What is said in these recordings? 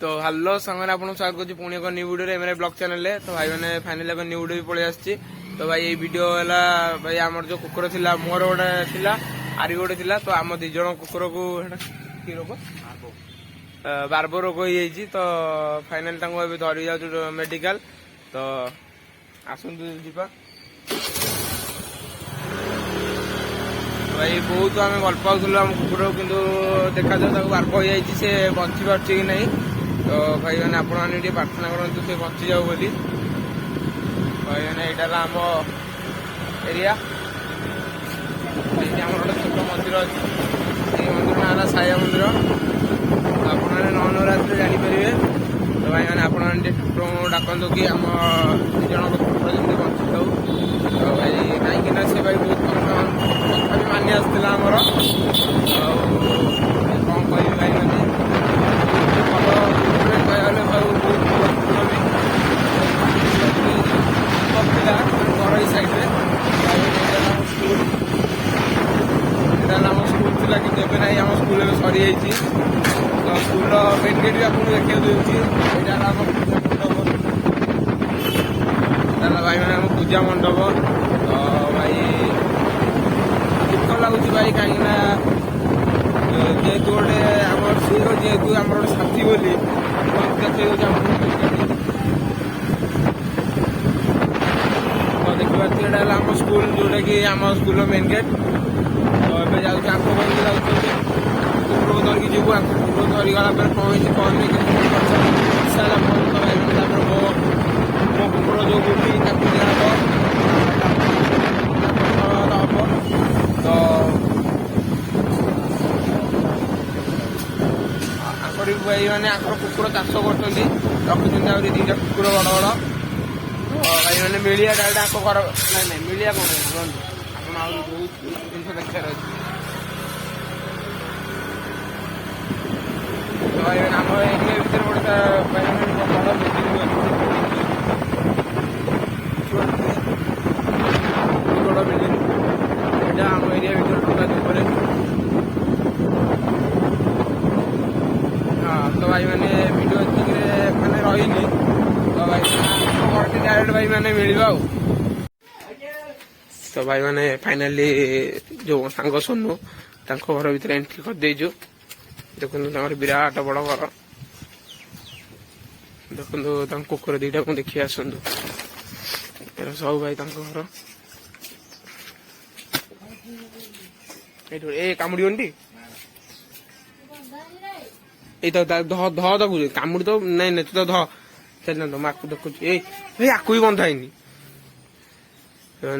तो हेलो संगे आप स्वागत कर पुणी एक new video M blog channel तो भाई मैंने फाइनल एक न्यू वीडियो भी पलि आसी। तो भाई ये वीडियो है भाई आमर जो कुकुर थिला मोर गोटे थिला आरी गोटे थिला तो आम दी जन कुकुर को कि रोग बार्बो रोग हो जाइए। तो फाइनाल धरी जाऊ मेडिकल तो आसतु जीवा भाई बहुत आम भल पाऊल आम कुकुर किंतु देखा जाऊ बार्ब हो जाइए से बची पार्टी कि नहीं। तो भाई मैंने आपण मैंने प्रार्थना करूँ से बची जाऊ बोली। भाई मैंने यहाँ आम एरिया आम गोटे छोट मंदिर अच्छी मंदिर ना साया मंदिर आपने नवनवरात्रि जानीपर। तो भाई मैंने आप ठाकुर डाकतु कि आम दी जन कुकुर जमी बची जाऊ। तो भाई कहीं से भाई बहुत कथा भी मानि आसला आमर कौन कह भाई मैंने घर सैड्रे स्कूल थी कि ना आम स्कूल सरी जाइए। तो स्कूल मेन गेट भी आपको देखा दूसरी यहाँ भाई मैंने आम पूजा मंडप। तो भाई दुख लगुच भाई कहीं जेहेतु गोटे आम सी जेहेतु आम गोटे साथी बोली तो देखिए आम स्कूल जोटा कि आम स्कूल मेन गेट। तो ये जाऊँ कुकुर को धरिकी जीव कुकुर धरीगला कौन कौन सारा मो कुकुर जो गुटी हम तो आकर भाई मैंने आकर कुकुर चाष कर रखुच्च दीटा कुकुर बड़ बड़। तो भाई मैंने मिलिया डायरेक्ट घर ना ना मिलिया कौन आप बहुत जिन देखार अच्छे। तो भाई मैंने आम एरिया भर गोटे बड़ बड़ बिल्डिंग यहाँ आम एरिया भर टोटा ऊपर। हाँ तो भाई मैंने वीडियो मैंने रही। तो भाई डायरेक्ट भाई मैंने मिलवा। तो भाई मैंने फाइनाली जो सांग सोनू घर भर एंट्री कर देजु। देखो विराट बड़ घर देखो कुकुर दीटा को देखी आसतु सब भाई घर ए कामुड़ी ये तो ध कामुड़ी तो नहीं नहीं तो ध चल आपको देखु आपको भी बंधा है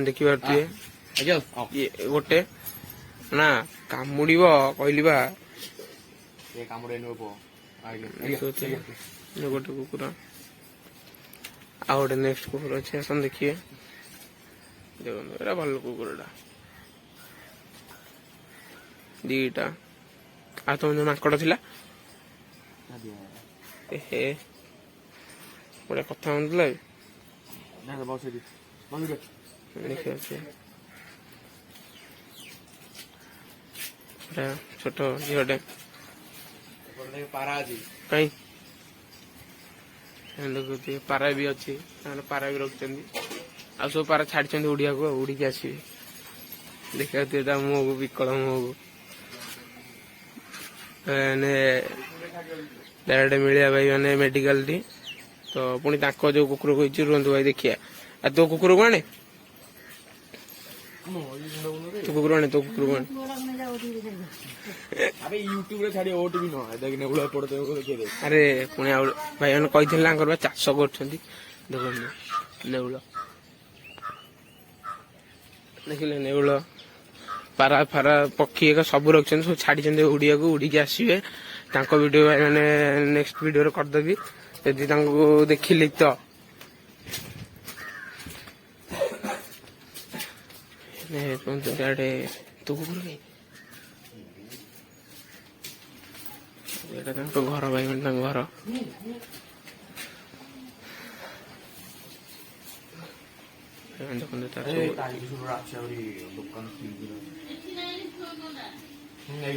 देखी पारे गोटे ना कामुड़ कहली गोटे कुकुर आ गोटे नेक्स्ट कुकुर अच्छे आसन देखिए देखो भल कुकुरटा दीटा आ तुम जो माकड़ थिला गोटे कथा मनला छोट झीटे कहीं देखुए पारा भी अच्छी पारा भी रखी आ सब पारा छाड़ी उड़िया को उड़िकी आसवे देखा मुह को विकल मुह को डायरेक्ट मिलिया भाई मैंने मेडिकल टी। तो पुणी जो कुकुर को रुहतु भाई देखिए आ तो कुकुर को आने तो कुकुर आने तो कुकुर को अरे पुणी भाई मैंने कही चाष कर नेउल देखिले नेउल पारा फारा पक्षी एक सब रखते सब छाड़ी उड़िया को उड़िकी आसवे। वीडियो भाई मैंने नेक्स्ट वीडियो करदेवी यदि देखिले तो तो कुकुर घर भाई मैंने घर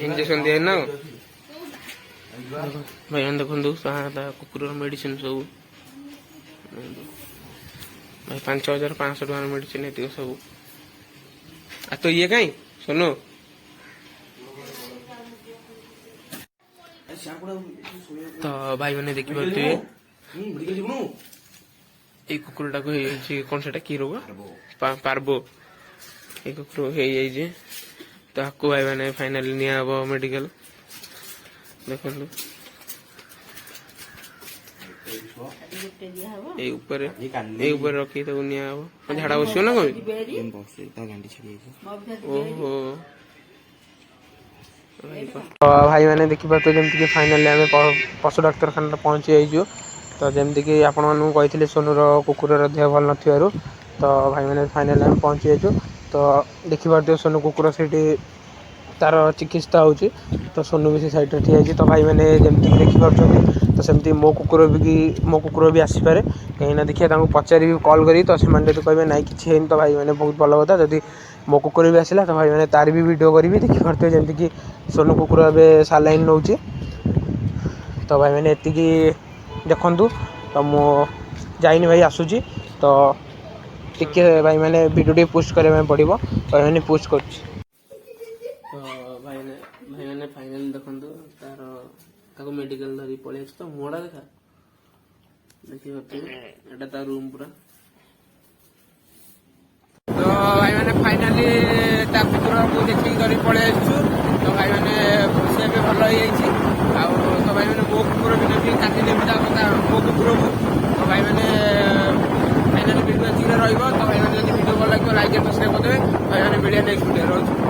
इंजेक्शन दिए ना ଭାଇମାନେ ଦେଖନ୍ତୁ କୁକୁରର ମେଡିସିନ ସବୁ ଭାଇ 5,500 ଟଙ୍କାର ମେଡିସିନ ଏତିକ ସବୁ। ଆଉ ତ ଇଏ କାଇଁ ଶୁଣୁ ତ ଭାଇମାନେ ଦେଖିପାରୁଥିବେ ଏଇ କୁକୁରଟାକୁ ହେଇଯାଇଛି କଣ ସେଟା କି ରୋଗ ପାର୍ବ ଏଇ କୁକୁର ହେଇଯାଇଛି ତାକୁ ଭାଇମାନେ ଫାଇନାଲି ନିଆହବ ମେଡିକାଲ। ଦେଖନ୍ତୁ ଏଇ ଉପରେ ରଖି ତାକୁ ନିଆହବ। ଝାଡା ବସିବ ନା କଣ? ଓହୋ ଭାଇମାନେ ଦେଖିପାରୁଥିବେ ଯେମିତିକି ଫାଇନାଲି ଆମେ ପଶୁ ଡାକ୍ତରଖାନାରେ ପହଞ୍ଚି ଯାଇଛୁ। ତ ଯେମିତିକି ଆପଣମାନଙ୍କୁ କହିଥିଲି ସୋନୁର କୁକୁରର ଦେହ ଭଲ ନଥିବାରୁ ତ ଭାଇମାନେ ଫାଇନାଲି ଆମେ ପହଞ୍ଚି ଯାଇଛୁ। ତ ଦେଖିପାରୁଥିବେ ସୋନୁ କୁକୁର ସେଇଠି ତାର ଚିକିତ୍ସା ହେଉଛି। ତ ସୋନୁ ବି ସେ ସାଇଡ଼୍ରେ ଠିଆ ହେଇଛି। ତ ଭାଇମାନେ ଯେମିତିକି ଦେଖିପାରୁଛନ୍ତି ତ ସେମିତି ମୋ କୁକୁର ବି ଆସିପାରେ କାହିଁକିନା ଦେଖିବା ତାଙ୍କୁ ପଚାରିବି କଲ୍ କରି। ତ ସେମାନେ ଯଦି କହିବେ ନାଇଁ କିଛି ହେଇନି ତ ଭାଇମାନେ ବହୁତ ଭଲ କଥା। ଯଦି ମୋ କୁକୁର ବି ଆସିଲା ତ ଭାଇମାନେ ତାର ବି ଭିଡ଼ିଓ କରିବି। ଦେଖିପାରୁଥିବେ ଯେମିତିକି ସୋନୁ କୁକୁର ଏବେ ସାଲାଇନ୍ ନେଉଛି। ତ ଭାଇମାନେ ଏତିକି ଦେଖନ୍ତୁ। ତ ମୁଁ ଯାଇନି ଭାଇ ଆସୁଛି। ତ ଟିକେ ଭାଇମାନେ ଭିଡ଼ିଓ ଟିକେ ପୋଷ୍ଟ କରିବା ପାଇଁ ପଡ଼ିବ। ଭାଇମାନେ ପୋଷ୍ଟ କରୁଛି। ତ ଭାଇମାନେ ଫାଇନାଲି ଦେଖନ୍ତୁ ତାକୁ ମେଡିକାଲ ଧରି ପଳେଇ ଆସିଛି। ତ ମୁହଁଟା ଦେଖିପାରୁଥିବେ ଏଇଟା ତା ରୁମ୍ ପୁରା। ତ ଭାଇମାନେ ଫାଇନାଲି ତା କୁକୁରକୁ ଦେଖିକି ଧରି ପଳେଇ ଆସିଛୁ। ତ ଭାଇମାନେ ସେ ଏବେ ଭଲ ହେଇଯାଇଛି। ଆଉ ତ ଭାଇମାନେ ମୋ କୁକୁର ବି ନେବି କାଟି ନେବି ମୋ କୁକୁରକୁ। ତ ଭାଇମାନେ ଫାଇନାଲି ଭିଡ଼ିଓ ଏତିକିରେ ରହିବ। ତ ଭାଇମାନେ ଯଦି ଭିଡ଼ିଓ ଭଲ ଲାଗିବ ଲାଇକ୍ ଏଣ୍ଡ ସବସ୍କ୍ରାଇବ୍ କରିଦେବେ। ଭାଇମାନେ ମିଳିବା ନେକ୍ସଟ ଭିଡ଼ିଓ ରହୁଛି।